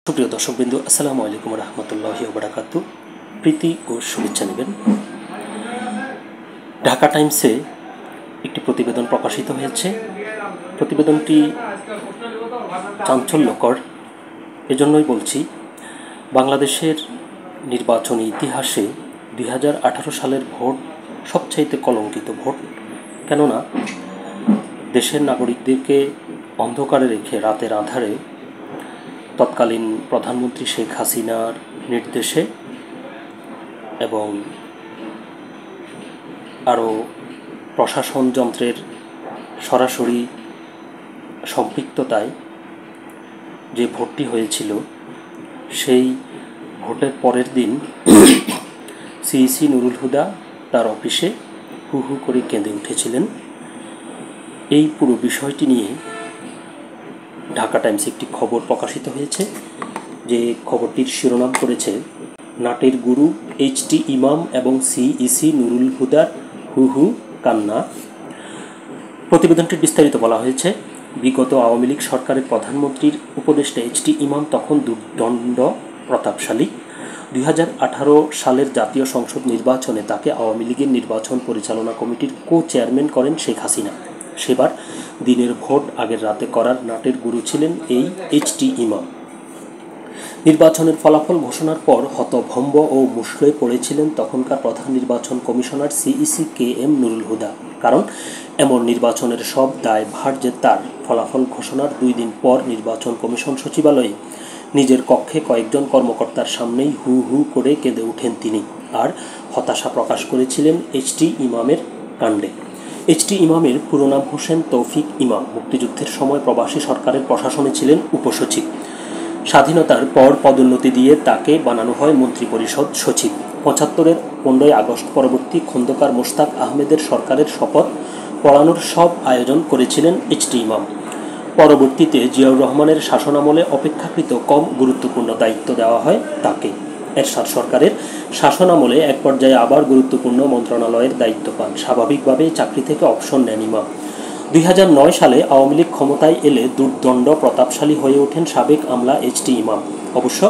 সুপ্রিয় দর্শকবৃন্দ, আসসালামু আলাইকুম রহমতুল্লাহি ওয়া বারাকাতুহু। প্রীতি ও শুভেচ্ছা নেবেন। ঢাকা টাইমসে একটি প্রতিবেদন প্রকাশিত হয়েছে। প্রতিবেদনটি চাঞ্চল্যকর, এজন্যই বলছি। বাংলাদেশের নির্বাচনী ইতিহাসে 2018 সালের ভোট সবচাইতে কলঙ্কিত ভোট। কেননা দেশের নাগরিকদেরকে অন্ধকারে রেখে রাতের আঁধারে তৎকালীন প্রধানমন্ত্রী শেখ হাসিনার নির্দেশে এবং আরও প্রশাসন যন্ত্রের সরাসরি সম্পৃক্ততায় যে ভোটটি হয়েছিল, সেই ভোটের পরের দিন সিইসি নুরুল হুদা তার অফিসে হু হু করে কেঁদে উঠেছিলেন। এই পুরো বিষয়টি নিয়ে ঢাকা টাইমসে একটি খবর প্রকাশিত হয়েছে, যে খবরটির শিরোনাম করেছে নাটের গুরু এইচটি ইমাম এবং সিইসি নুরুল হুদার হু হু কান্না। প্রতিবেদনটির বিস্তারিত বলা হয়েছে, বিগত আওয়ামী লীগ সরকারের প্রধানমন্ত্রীর উপদেষ্টা এইচটি ইমাম তখন দুর্দণ্ড প্রতাপশালী। 2018 সালের জাতীয় সংসদ নির্বাচনে তাকে আওয়ামী লীগের নির্বাচন পরিচালনা কমিটির চেয়ারম্যান করেন শেখ হাসিনা। সেবার দিনের ভোট আগের রাতে করার নাটের গুরু ছিলেন এই এইচটি ইমাম। নির্বাচনের ফলাফল ঘোষণার পর হতভম্ব ও মুষড়ে পড়েছিলেন তখনকার প্রধান নির্বাচন commissioner CEC KM Nurul Huda. কারণ এমন নির্বাচনের সব দায়ভার যে তার। ফলাফল ঘোষণার 2 দিন পর নির্বাচন কমিশন সচিবালয়ে নিজের কক্ষে কয়েকজন কর্মকর্তার সামনেই হু হু করে কেঁদে ওঠেন তিনি, আর হতাশা প্রকাশ করেছিলেন এইচটি ইমামের কাণ্ডে। এইচটি ইমামের পুরো নাম হোসেন তৌফিক ইমাম। মুক্তিযুদ্ধের সময় প্রবাসী সরকারের প্রশাসনে ছিলেন উপসচিব। স্বাধীনতার পর পদোন্নতি দিয়ে তাকে বানানো হয় মন্ত্রিপরিষদ সচিব। 75-এর 15ই আগস্ট পরবর্তী খন্দকার মোশতাক আহমেদের সরকারের শপথ পড়ানোর সব আয়োজন করেছিলেন এইচটি ইমাম। পরবর্তীতে জিয়াউর রহমানের শাসনামলে অপেক্ষাকৃত কম গুরুত্বপূর্ণ দায়িত্ব দেওয়া হয় তাকে। এরশাদ সরকারের শাসনামলে এক পর্যায়ে আবার গুরুত্বপূর্ণ মন্ত্রণালয়ের দায়িত্ব পান। স্বাভাবিকভাবেই চাকরি থেকে অবসর নেন ইমাম। 2009 সালে আওয়ামী লীগ ক্ষমতায় এলে দুর্দণ্ড প্রতাপশালী হয়ে ওঠেন সাবেক আমলা এইচটি ইমাম। অবশ্য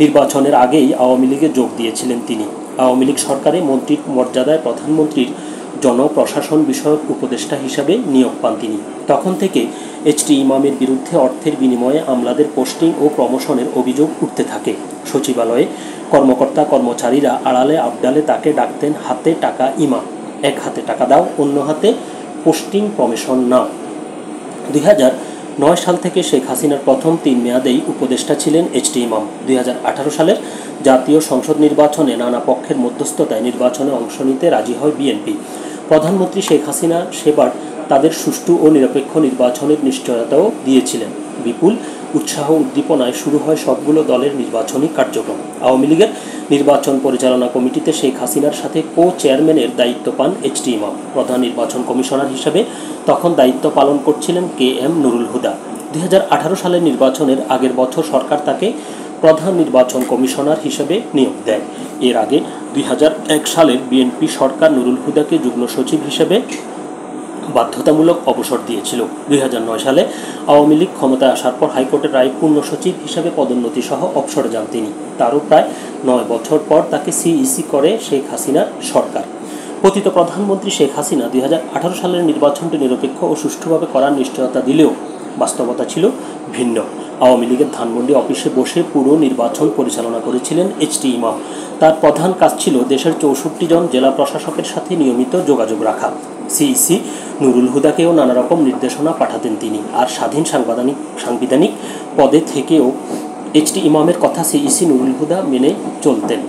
নির্বাচনের আগেই আওয়ামী লীগে যোগ দিয়েছিলেন তিনি। আওয়ামী লীগ সরকারে মন্ত্রীর মর্যাদায় প্রধানমন্ত্রীর জনপ্রশাসন বিষয়ক উপদেষ্টা হিসাবে নিয়োগ পান তিনি। তখন থেকে এইচটি ইমামের বিরুদ্ধে অর্থের বিনিময়ে আমলাদের পোস্টিং ও প্রমোশনের অভিযোগ উঠতে থাকে। সচিবালয়ে কর্মকর্তা কর্মচারীরা আড়ালে আবডালে তাকে ডাকতেন হাতে টাকা ইমাম। এক হাতে টাকা দাও, অন্য হাতে পোস্টিং প্রমোশন নাও। 2009 সাল থেকে শেখ হাসিনার প্রথম 3 মেয়াদেই উপদেষ্টা ছিলেন এইচটি ইমাম। 2018 সালের জাতীয় সংসদ নির্বাচনে নানা পক্ষের মধ্যস্থতায় নির্বাচনে অংশ নিতে রাজি হয় বিএনপি। প্রধানমন্ত্রী শেখ হাসিনা সেবার তাদের সুষ্ঠু ও নিরপেক্ষ নির্বাচনের নিশ্চয়তাও দিয়েছিলেন। বিপুল উৎসাহ উদ্দীপনায় শুরু হয় সবগুলো দলের নির্বাচনী কার্যক্রম। আওয়ামী লীগের নির্বাচন পরিচালনা কমিটিতে শেখ হাসিনার সাথে চেয়ারম্যানের দায়িত্ব পান এইচটি ইমাম। প্রধান নির্বাচন কমিশনার হিসেবে তখন দায়িত্ব পালন করছিলেন KM নুরুল হুদা। 2018 সালের নির্বাচনের আগের বছর সরকার তাকে প্রধান নির্বাচন কমিশনার হিসেবে নিয়োগ দেয়। এর আগে 2001 সালের বিএনপি সরকার নুরুল হুদাকে যুগ্ম সচিব হিসেবে বাধ্যতামূলক অবসর দিয়েছিল। 2009 সালে আওয়ামী লীগ ক্ষমতায় আসার পর হাইকোর্টের রায় পূর্ণ সচিব হিসাবে পদোন্নতি সহ অবসরে যান তিনি। তারও প্রায় 9 বছর পর তাকে সিইসি করে শেখ হাসিনার সরকার। পতিত প্রধানমন্ত্রী শেখ হাসিনা 2018 সালের নির্বাচনটি নিরপেক্ষ ও সুষ্ঠুভাবে করার নিশ্চয়তা দিলেও বাস্তবতা ছিল ভিন্ন। আওয়ামী লীগের ধানমন্ডি অফিসে বসে পুরো নির্বাচন পরিচালনা করেছিলেন এইচটি ইমাম। তার প্রধান কাজ ছিল দেশের 64 জন জেলা প্রশাসকের সাথে নিয়মিত যোগাযোগ রাখা। সিইসি নুরুল হুদাকেও নানা রকম নির্দেশনা পাঠাতেন তিনি। আর স্বাধীন সাংবিধানিক পদে থেকেও এইচটি ইমামের কথা সিইসি নুরুল হুদা মেনে চলতেন।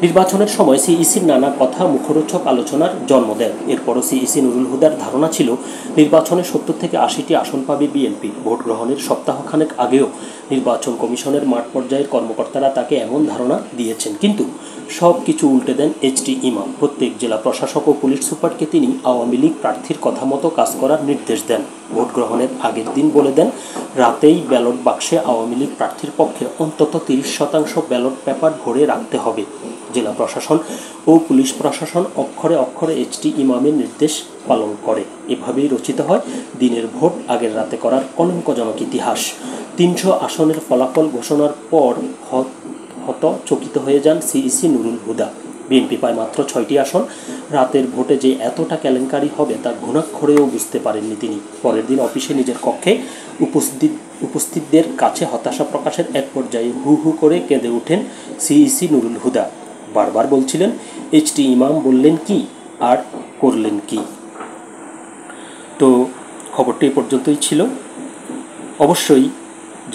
নির্বাচনের সময় সিইসির নানা কথা মুখরোচক আলোচনার জন্ম দেয়। এরপরও সিইসি নুরুল হুদার ধারণা ছিল নির্বাচনে 70 থেকে 80টি আসন পাবে বিএনপি। ভোট গ্রহণের সপ্তাহখানেক আগেও নির্বাচন কমিশনের মাঠ পর্যায়ের কর্মকর্তারা তাকে এমন ধারণা দিয়েছেন। কিন্তু সব কিছু উল্টে দেন এইচটি ইমাম। প্রত্যেক জেলা প্রশাসক ও পুলিশ সুপারকে তিনি আওয়ামী লীগ প্রার্থীর কথা মতো কাজ করার নির্দেশ দেন। ভোট গ্রহণের আগের দিন বলে দেন রাতেই ব্যালট বাক্সে আওয়ামী লীগ প্রার্থীর পক্ষে অন্তত 30% ব্যালট পেপার ভরে রাখতে হবে। জেলা প্রশাসন ও পুলিশ প্রশাসন অক্ষরে অক্ষরে এইচটি ইমামের নির্দেশ পালন করে। এভাবেই রচিত হয় দিনের ভোট আগের রাতে করার কলঙ্কজনক ইতিহাস। 300 আসনের ফলাফল ঘোষণার পর হতচকিত হয়ে যান সিইসি নুরুল হুদা। বিএনপি পায় মাত্র 6টি আসন। রাতের ভোটে যে এতটা কেলেঙ্কারি হবে তা ঘুণাক্ষরেও বুঝতে পারেননি তিনি। পরের দিন অফিসে নিজের কক্ষে উপস্থিতদের কাছে হতাশা প্রকাশের এক পর্যায়ে হু হু করে কেঁদে ওঠেন সিইসি নুরুল হুদা। বারবার বলছিলেন, এইচটি ইমাম বললেন কি আর করলেন কি। তো খবরটি এ পর্যন্তই ছিল। অবশ্যই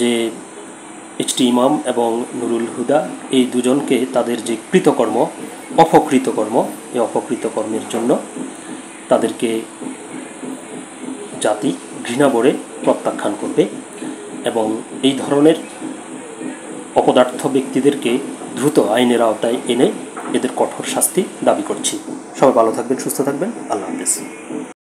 যে এইচটি ইমাম এবং নুরুল হুদা এই দুজনকে তাদের যে অপকৃতকর্ম এই অপকৃতকর্মের জন্য তাদেরকে জাতি ঘৃণা ভরে প্রত্যাখ্যান করবে এবং এই ধরনের অপদার্থ ব্যক্তিদেরকে দ্রুত আইনের আওতায় এনে এদের কঠোর শাস্তি দাবি করছি। সবাই ভালো থাকবেন, সুস্থ থাকবেন। আল্লাহ হাফেজ।